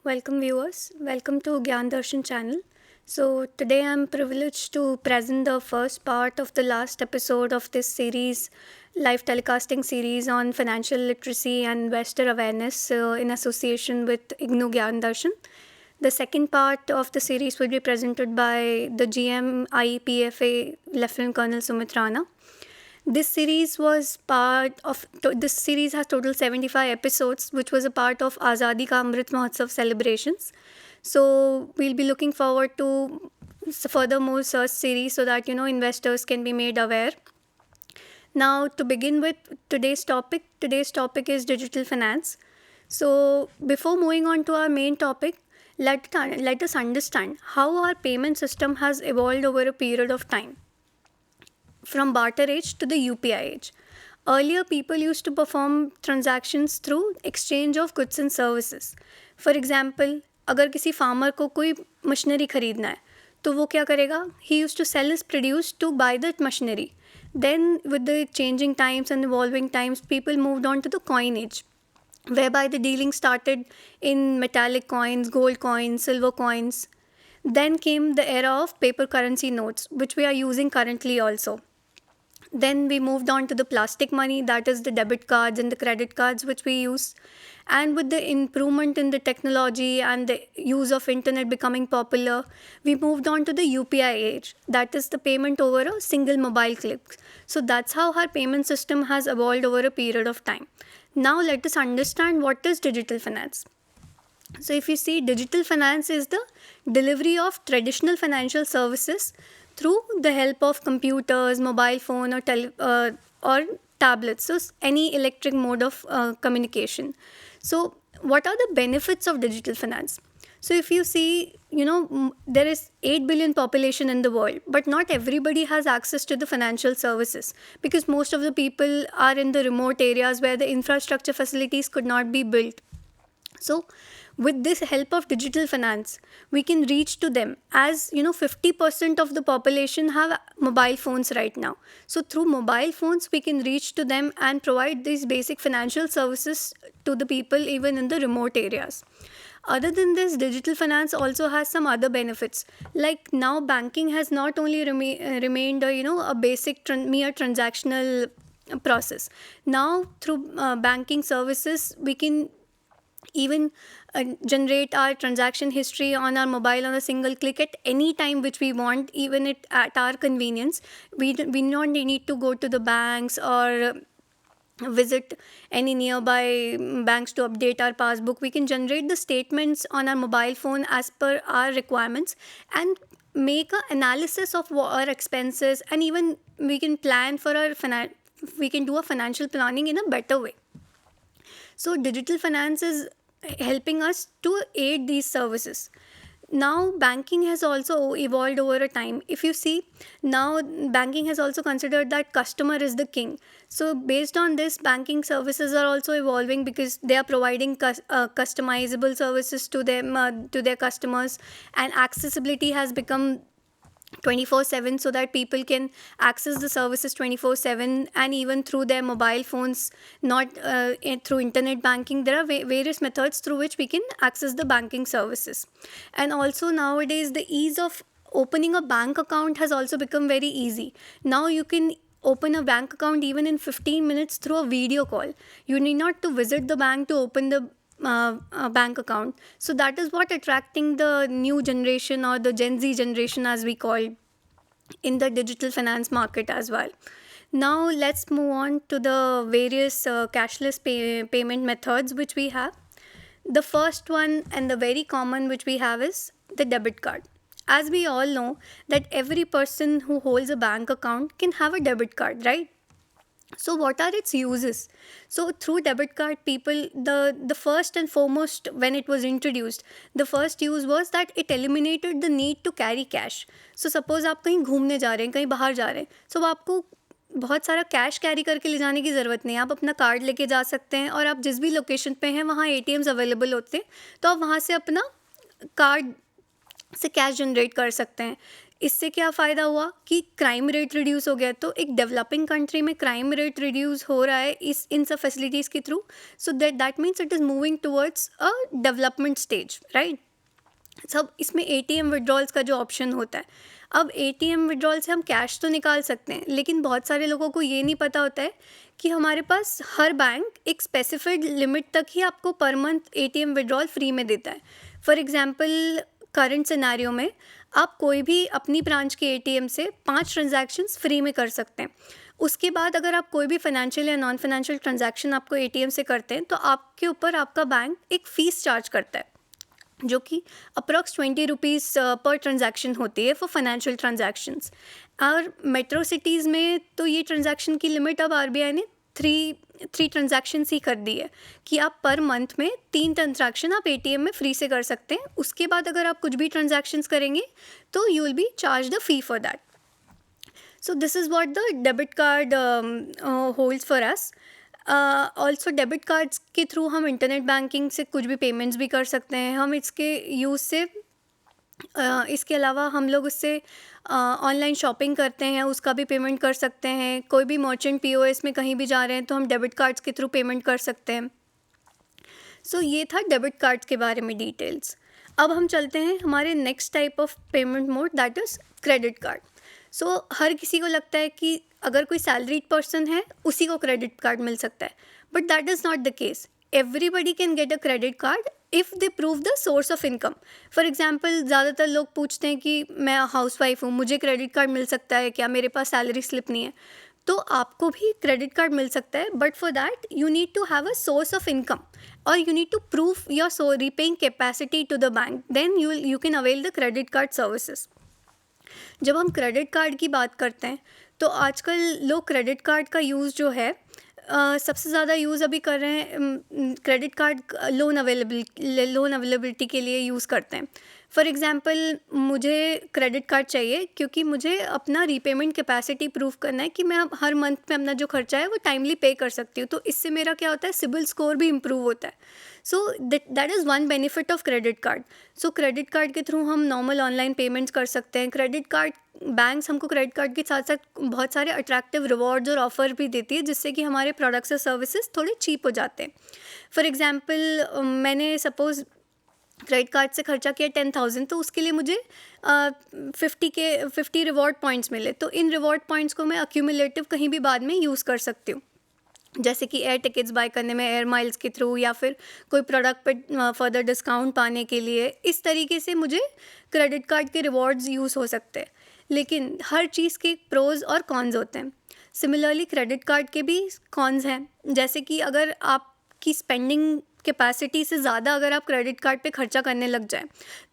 Welcome viewers, welcome to Gyan Darshan channel. So today I'm privileged to present the first part of the last episode of this series, live telecasting series on financial literacy and investor awareness in association with IGNOU Gyan Darshan. The second part of the series will be presented by the GM IEPFA Lieutenant Colonel Sumit Rana. This series has total 75 episodes, which was a part of Azadi Ka Amrit Mahotsav celebrations. So we'll be looking forward to furthermore such series so that investors can be made aware. Now to begin with today's topic is digital finance. So before moving on to our main topic, let us understand how our payment system has evolved over a period of time from barter age to the UPI age. Earlier, people used to perform transactions through exchange of goods and services. For example, अगर किसी farmer को कोई machinery खरीदना है तो वो क्या करेगा? He used to sell his produce to buy that machinery. Then, with the changing times and evolving times, people moved on to the coin age, whereby the dealing started in metallic coins, gold coins, silver coins. Then came the era of paper currency notes, which we are using currently also. Then we moved on to the plastic money, that is the debit cards and the credit cards which we use. And with the improvement in the technology and the use of internet becoming popular, we moved on to the UPI age, that is the payment over a single mobile click. So that's how our payment system has evolved over a period of time. Now let us understand what is digital finance. So if you see, digital finance is the delivery of traditional financial services through the help of computers, mobile phone, or tablets. So any electric mode of communication. So what are the benefits of digital finance? So if you see, there is 8 billion population in the world, but not everybody has access to the financial services because most of the people are in the remote areas where the infrastructure facilities could not be built. So with this help of digital finance, we can reach to them. As 50% of the population have mobile phones right now. So through mobile phones, we can reach to them and provide these basic financial services to the people even in the remote areas. Other than this, digital finance also has some other benefits. Like now, banking has not only remained a basic mere transactional process. Now through banking services, we can even generate our transaction history on our mobile on a single click at any time which we want, even at our convenience. We don't need to go to the banks or visit any nearby banks to update our passbook. We can generate the statements on our mobile phone as per our requirements and make an analysis of our expenses, and even we can plan for we can do a financial planning in a better way. So digital finance is helping us to aid these services. Now banking has also evolved over a time. If you see, now banking has also considered that customer is the king. So based on this, banking services are also evolving because they are providing customizable services to them, to their customers, and accessibility has become 24/7 so that people can access the services 24/7 and even through their mobile phones, not through internet banking. There are various methods through which we can access the banking services. And also nowadays, the ease of opening a bank account has also become very easy. Now you can open a bank account even in 15 minutes through a video call. You need not to visit the bank to open the bank account. So that is what attracting the new generation, or the Gen Z generation as we call, in the digital finance market as well. Now let's move on to the various cashless payment methods which we have. The first one and the very common which we have is the debit card. As we all know that every person who holds a bank account can have a debit card, right? So what are its uses? So through debit card, people, the first and foremost, when it was introduced, the first use was that it eliminated the need to carry cash. So suppose आप कहीं घूमने जा रहे हैं, कहीं बाहर जा रहे हैं, so आपको बहुत सारा कैश कैरी करके ले जाने की ज़रूरत नहीं है. आप अपना कार्ड लेके जा सकते हैं, और आप जिस भी लोकेशन पे हैं वहाँ ATMs अवेलेबल होते हैं, तो आप वहाँ से अपना कार्ड से कैश जनरेट कर सकते हैं। इससे क्या फ़ायदा हुआ कि क्राइम रेट रिड्यूस हो गया। तो एक डेवलपिंग कंट्री में क्राइम रेट रिड्यूस हो रहा है इस इन सब फैसिलिटीज़ के through, so that means it is moving towards a development stage, right. सब इसमें एटीएम विड्रॉल्स का जो ऑप्शन होता है, अब एटीएम विड्रॉल से हम कैश तो निकाल सकते हैं, लेकिन बहुत सारे लोगों को ये नहीं पता होता है कि हमारे पास हर बैंक एक स्पेसिफिड लिमिट तक ही आपको per month ATM withdrawal free में देता है। फॉर एग्जांपल करंट सिनेरियो में आप कोई भी अपनी ब्रांच के एटीएम से 5 ट्रांजैक्शंस फ्री में कर सकते हैं। उसके बाद अगर आप कोई भी फाइनेंशियल या नॉन फाइनेंशियल ट्रांजैक्शन आपको एटीएम से करते हैं तो आपके ऊपर आपका बैंक एक फ़ीस चार्ज करता है, जो कि अप्रॉक्स 20 रुपीज़ पर ट्रांजैक्शन होती है फॉर फाइनेंशियल ट्रांजैक्शंस। और मेट्रो सिटीज़ में तो ये ट्रांजैक्शन की लिमिट अब आरबीआई ने थ्री ट्रांजैक्शंस ही कर दी है कि आप पर मंथ में 3 ट्रांजैक्शन आप एटीएम में फ्री से कर सकते हैं। उसके बाद अगर आप कुछ भी ट्रांजैक्शंस करेंगे तो you will be charge the fee for that. So this is what the debit card holds for us. Also debit cards के थ्रू हम इंटरनेट बैंकिंग से कुछ भी पेमेंट्स भी कर सकते हैं। हम इसके यूज़ से इसके अलावा हम लोग उससे ऑनलाइन शॉपिंग करते हैं, उसका भी पेमेंट कर सकते हैं। कोई भी मर्चेंट पीओएस में कहीं भी जा रहे हैं तो हम डेबिट कार्ड्स के थ्रू पेमेंट कर सकते हैं। सो ये था डेबिट कार्ड्स के बारे में डिटेल्स। अब हम चलते हैं हमारे next type of payment mode, that is credit card. So हर किसी को लगता है कि अगर कोई सैलरीड पर्सन है उसी को क्रेडिट कार्ड मिल सकता है, but that is not the case. Everybody can get a credit card if they prove the source of income. For example ज़्यादातर लोग पूछते हैं कि मैं हाउसवाइफ हूँ, मुझे क्रेडिट कार्ड मिल सकता है क्या, मेरे पास सैलरी स्लिप नहीं है। तो आपको भी क्रेडिट कार्ड मिल सकता है, but for that you need to have a source of income और you need to prove your repaying capacity to the bank, then you can avail the credit card services. जब हम credit card की बात करते हैं तो आजकल लोग क्रेडिट कार्ड का यूज़ जो है सबसे ज़्यादा यूज़ अभी कर रहे हैं क्रेडिट कार्ड लोन अवेलेबिलिटी के लिए यूज़ करते हैं। फॉर एग्ज़ाम्पल मुझे क्रेडिट कार्ड चाहिए क्योंकि मुझे अपना रीपेमेंट कैपेसिटी प्रूव करना है कि मैं हर मंथ में अपना जो खर्चा है वो टाइमली पे कर सकती हूँ। तो इससे मेरा क्या होता है, सिबिल स्कोर भी इम्प्रूव होता है। So that is one benefit of credit card. So credit card के थ्रू हम नॉर्मल ऑनलाइन पेमेंट्स कर सकते हैं। क्रेडिट कार्ड बैंक्स हमको क्रेडिट कार्ड के साथ साथ बहुत सारे अट्रैक्टिव रिवॉर्ड्स और ऑफर भी देती है, जिससे कि हमारे प्रोडक्ट्स और सर्विसेज थोड़े चीप हो जाते हैं। फॉर एग्जांपल मैंने सपोज़ क्रेडिट कार्ड से खर्चा किया 10,000, तो उसके लिए मुझे 50 रिवॉर्ड पॉइंट्स मिले। तो इन रिवॉर्ड पॉइंट्स को मैं अक्यूमुलेटिव कहीं भी बाद में यूज़ कर सकती हूँ, जैसे कि एयर टिकट्स बाय करने में एयर माइल्स के थ्रू, या फिर कोई प्रोडक्ट पे फर्दर डिस्काउंट पाने के लिए। इस तरीके से मुझे क्रेडिट कार्ड के रिवॉर्ड्स यूज़ हो सकते हैं। लेकिन हर चीज़ के प्रोज और कॉन्स होते हैं। सिमिलरली क्रेडिट कार्ड के भी कॉन्स हैं, जैसे कि अगर आपकी स्पेंडिंग कैपेसिटी से ज़्यादा अगर आप क्रेडिट कार्ड पे खर्चा करने लग जाए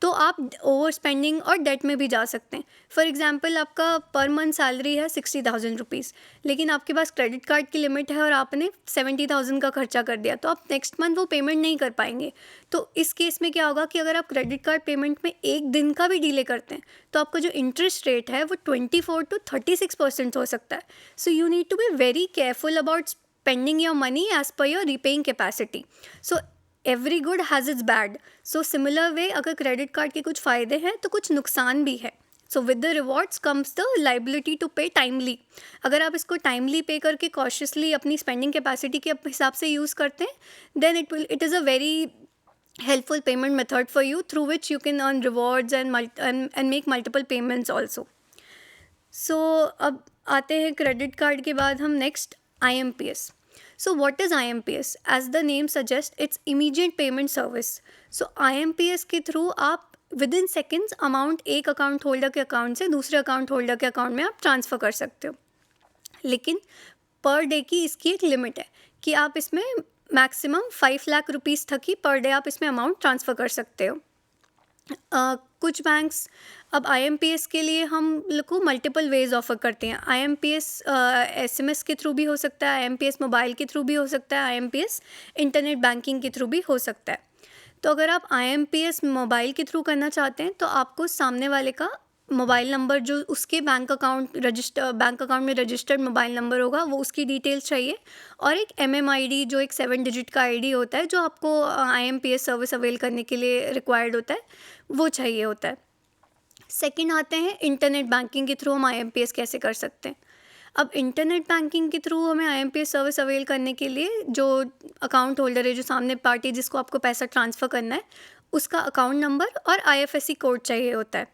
तो आप ओवर स्पेंडिंग और डेट में भी जा सकते हैं। फॉर एग्जांपल आपका पर मंथ सैलरी है 60,000 रुपीज़, लेकिन आपके पास क्रेडिट कार्ड की लिमिट है और आपने 70,000 का खर्चा कर दिया, तो आप नेक्स्ट मंथ वो पेमेंट नहीं कर पाएंगे। तो इस केस में क्या होगा कि अगर आप क्रेडिट कार्ड पेमेंट में एक दिन का भी डिले करते हैं तो आपका जो इंटरेस्ट रेट है वो 24 to 36% हो सकता है। So you need to be very careful about spending your money as per your repaying capacity. So every good has its bad. So similar way अगर क्रेडिट कार्ड के कुछ फ़ायदे हैं तो कुछ नुकसान भी है। So with the rewards comes the liability to pay timely. अगर आप इसको टाइमली पे करके कॉशियसली अपनी स्पेंडिंग कैपेसिटी के हिसाब से यूज़ करते हैं, then it is a very helpful payment method for you through which you can earn rewards and make multiple payments also. So अब आते हैं क्रेडिट कार्ड के बाद हम next IMPS. So what is IMPS? As the name suggests, it's immediate payment service. So IMPS के through आप with in seconds amount एक account holder के अकाउंट से दूसरे अकाउंट होल्डर के अकाउंट में आप ट्रांसफ़र कर सकते हो। लेकिन पर डे की इसकी एक लिमिट है कि आप इसमें मैक्सिमम 5 लाख रुपीज़ तक ही पर डे आप इसमें अमाउंट ट्रांसफ़र कर सकते हो। कुछ बैंक्स अब IMPS के लिए हम लोग को मल्टीपल वेज ऑफ़र करते हैं। IMPS SMS के थ्रू भी हो सकता है, IMPS मोबाइल के थ्रू भी हो सकता है, IMPS इंटरनेट बैंकिंग के थ्रू भी हो सकता है। तो अगर आप IMPS मोबाइल के थ्रू करना चाहते हैं तो आपको सामने वाले का मोबाइल नंबर, जो उसके बैंक अकाउंट में रजिस्टर्ड मोबाइल नंबर होगा, वो उसकी डिटेल्स चाहिए, और एक MMID जो एक 7 डिजिट का ID होता है जो आपको IMPS सर्विस अवेल करने के लिए रिक्वायर्ड होता है, वो चाहिए होता है। सेकंड आते हैं इंटरनेट बैंकिंग के थ्रू हम IMPS कैसे कर सकते हैं। अब इंटरनेट बैंकिंग के थ्रू हमें IMPS सर्विस अवेल करने के लिए जो अकाउंट होल्डर है, जो सामने पार्टी जिसको आपको पैसा ट्रांसफ़र करना है, उसका अकाउंट नंबर और IFSC कोड चाहिए होता है।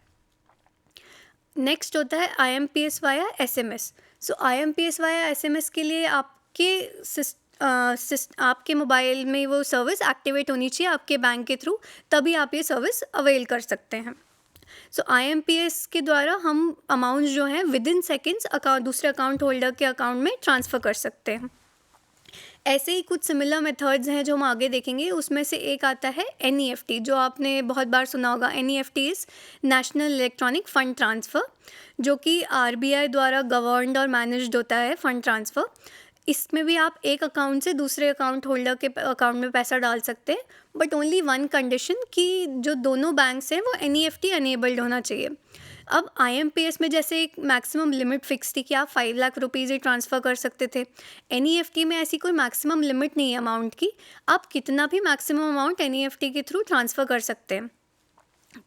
नेक्स्ट होता है IMPS वाया SMS। सो IMPS वाया SMS के लिए आपके मोबाइल में वो सर्विस एक्टिवेट होनी चाहिए आपके बैंक के थ्रू, तभी आप ये सर्विस अवेल कर सकते हैं। सो IMPS के द्वारा हम अमाउंट जो हैं विद इन सेकेंड्स दूसरे अकाउंट होल्डर के अकाउंट में ट्रांसफ़र कर सकते हैं। ऐसे ही कुछ सिमिलर मेथड्स हैं जो हम आगे देखेंगे। उसमें से एक आता है NEFT, जो आपने बहुत बार सुना होगा। NEFT is national electronic fund transfer, जो कि RBI द्वारा गवर्नड और मैनेज्ड होता है फ़ंड ट्रांसफ़र। इसमें भी आप एक अकाउंट से दूसरे अकाउंट होल्डर के अकाउंट में पैसा डाल सकते हैं, बट ओनली वन कंडीशन कि जो दोनों बैंक्स हैं वो NEFT अनेबल्ड होना चाहिए। अब IMPS में जैसे एक मैक्सिमम लिमिट फिक्स थी कि आप 5 लाख रुपीज़ ही ट्रांसफ़र कर सकते थे, NEFT में ऐसी कोई मैक्सिमम लिमिट नहीं है अमाउंट की। आप कितना भी मैक्सिमम अमाउंट NEFT के थ्रू ट्रांसफ़र कर सकते हैं।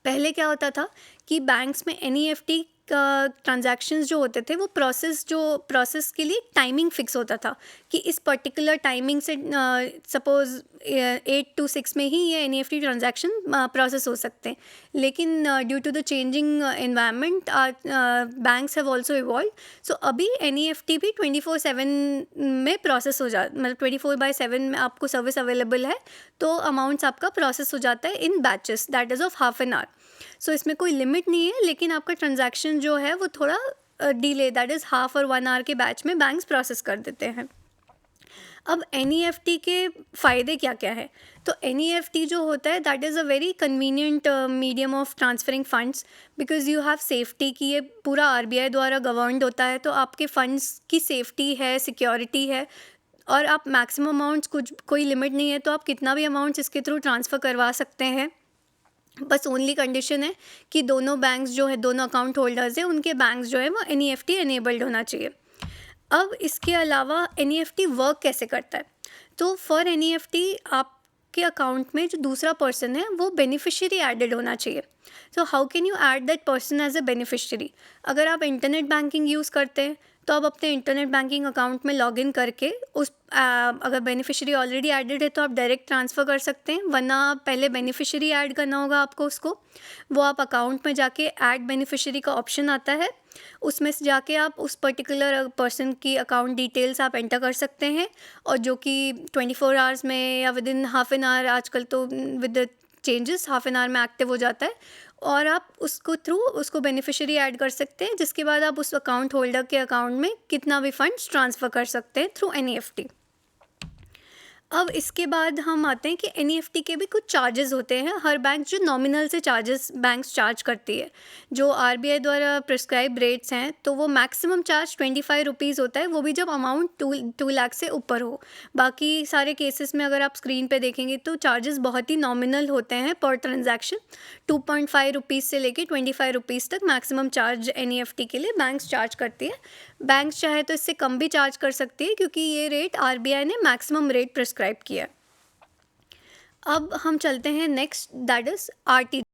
पहले क्या होता था कि बैंक्स में NEFT ट्रांजैक्शंस जो होते थे वो प्रोसेस के लिए टाइमिंग फिक्स होता था कि इस पर्टिकुलर टाइमिंग से सपोज़ 8 to 6 में ही ये NEFT ट्रांजैक्शन प्रोसेस हो सकते हैं। लेकिन due to the changing environment banks have also evolve. So अभी NEFT भी 24/7 में प्रोसेस हो मतलब 24/7 में आपको सर्विस अवेलेबल है, तो अमाउंट्स आपका प्रोसेस हो जाता है in batches, that is of half an hour. So इसमें कोई लिमिट नहीं है, लेकिन आपका ट्रांजैक्शन जो है वो थोड़ा डिले, दैट इज़ हाफ और 1 आवर के बैच में बैंक्स प्रोसेस कर देते हैं। अब NEFT के फ़ायदे क्या क्या है? तो NEFT जो होता है that is a very convenient medium of transferring funds, because you have safety कि ये पूरा RBI द्वारा गवर्नड होता है, तो आपके फंड्स की सेफ्टी है, सिक्योरिटी है, और आप मैक्सिमम अमाउंट्स कोई लिमिट नहीं है, तो आप कितना भी अमाउंट्स इसके थ्रू ट्रांसफ़र करवा सकते हैं। बस ओनली कंडीशन है कि दोनों बैंक्स जो है, दोनों अकाउंट होल्डर्स हैं, उनके बैंक्स जो है वो NEFT एनेबल्ड होना चाहिए। अब इसके अलावा NEFT वर्क कैसे करता है? तो फॉर NEFT आपके अकाउंट में जो दूसरा पर्सन है वो बेनिफिशियरी एडेड होना चाहिए। तो how can you add that person as a beneficiary? अगर आप इंटरनेट बैंकिंग यूज़ करते हैं तो आप अपने इंटरनेट बैंकिंग अकाउंट में लॉगिन करके अगर बेनिफिशियरी ऑलरेडी एडेड है तो आप डायरेक्ट ट्रांसफ़र कर सकते हैं, वरना पहले बेनिफिशियरी ऐड करना होगा आपको उसको। वो आप अकाउंट में जाके ऐड बेनिफिशियरी का ऑप्शन आता है, उसमें से जाके आप उस पर्टिकुलर पर्सन की अकाउंट डिटेल्स आप एंटर कर सकते हैं, और जो कि 24 आवर्स में या with in half an our, आजकल तो with the changes half an our में एक्टिव हो जाता है, और आप उसको बेनिफिशियरी ऐड कर सकते हैं, जिसके बाद आप उस अकाउंट होल्डर के अकाउंट में कितना भी फंड्स ट्रांसफ़र कर सकते हैं थ्रू NEFT। अब इसके बाद हम आते हैं कि NEFT के भी कुछ चार्जेस होते हैं। हर बैंक जो नॉमिनल से चार्जेस बैंक्स चार्ज करती है, जो RBI द्वारा प्रिस्क्राइब रेट्स हैं, तो वो मैक्सिमम चार्ज 25 रुपीज़ होता है, वो भी जब अमाउंट 2 लाख से ऊपर हो। बाकी सारे केसेस में अगर आप स्क्रीन पे देखेंगे तो चार्जेस बहुत ही नॉमिनल होते हैं पर ट्रांजैक्शन। 2.5 रुपीज़ से लेके 25 रुपीज़ तक मैक्सिमम चार्ज NEFT के लिए बैंक्स चार्ज करती है। बैंक्स चाहे तो इससे कम भी चार्ज कर सकती है, क्योंकि ये रेट RBI ने मैक्सिमम रेट प्रिस्क्राइब किया है। अब हम चलते हैं नेक्स्ट, दैट इज़ RTGS।